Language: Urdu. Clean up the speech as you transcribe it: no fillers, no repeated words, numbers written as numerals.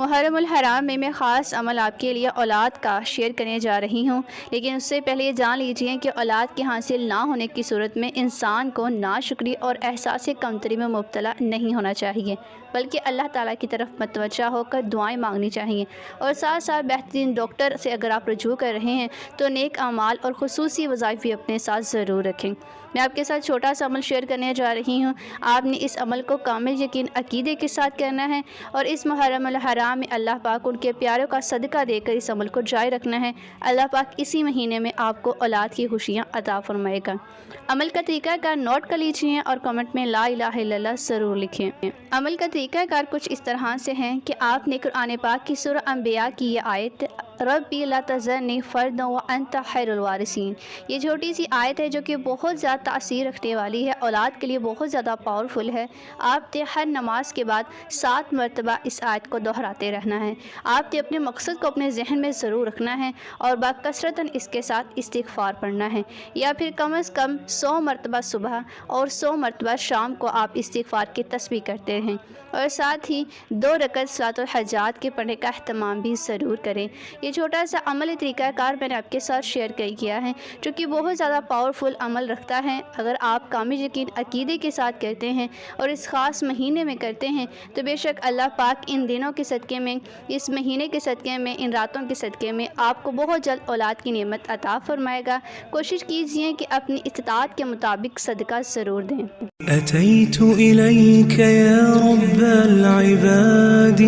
محرم الحرام میں خاص عمل آپ کے لیے اولاد کا شیئر کرنے جا رہی ہوں، لیکن اس سے پہلے یہ جان لیجیے کہ اولاد کے حاصل نہ ہونے کی صورت میں انسان کو ناشکری اور احساس کمتری میں مبتلا نہیں ہونا چاہیے، بلکہ اللہ تعالیٰ کی طرف متوجہ ہو کر دعائیں مانگنی چاہیے، اور ساتھ ساتھ بہترین ڈاکٹر سے اگر آپ رجوع کر رہے ہیں تو نیک اعمال اور خصوصی وظائف بھی اپنے ساتھ ضرور رکھیں۔ میں آپ کے ساتھ چھوٹا سا عمل شیئر کرنے جا رہی ہوں۔ آپ نے اس عمل کو کامل یقین عقیدے کے ساتھ کرنا ہے، اور اس محرم الحرام میں اللہ پاک ان کے پیاروں کا صدقہ دے کر اس عمل کو جاری رکھنا ہے۔ اللہ پاک اسی مہینے میں آپ کو اولاد کی خوشیاں عطا فرمائے گا۔ عمل کا طریقہ کار نوٹ کر لیجیے اور کمنٹ میں لا الہ الا اللہ ضرور لکھیں۔ عمل کا طریقہ کار کچھ اس طرح سے ہے کہ آپ نے قرآن پاک کی سورہ انبیاء کی یہ آیت ربی لا تذرنی فردا وانت خیر الوارثین، یہ چھوٹی سی آیت ہے جو کہ بہت زیادہ تاثیر رکھنے والی ہے، اولاد کے لیے بہت زیادہ پاورفل ہے۔ آپ نے ہر نماز کے بعد 7 مرتبہ اس آیت کو دہراتے رہنا ہے۔ آپ نے اپنے مقصد کو اپنے ذہن میں ضرور رکھنا ہے اور باکثرتاً اس کے ساتھ استغفار پڑھنا ہے، یا پھر کم از کم 100 مرتبہ صبح اور 100 مرتبہ شام کو آپ استغفار کی تسبیح کرتے رہیں، اور ساتھ ہی 2 رکعت صلاۃ الحاجات کے پڑھنے کا اہتمام بھی ضرور کریں۔ یہ چھوٹا سا عملی طریقہ کار میں نے آپ کے ساتھ شیئر کیا ہے جو کہ بہت زیادہ پاورفل عمل رکھتا ہے۔ اگر آپ کامل یقین عقیدے کے ساتھ کرتے ہیں اور اس خاص مہینے میں کرتے ہیں تو بے شک اللہ پاک ان دنوں کے صدقے میں، اس مہینے کے صدقے میں، ان راتوں کے صدقے میں آپ کو بہت جلد اولاد کی نعمت عطا فرمائے گا۔ کوشش کیجئے کہ اپنی استطاعت کے مطابق صدقہ ضرور دیں۔ أتيت إليك يا رب العباد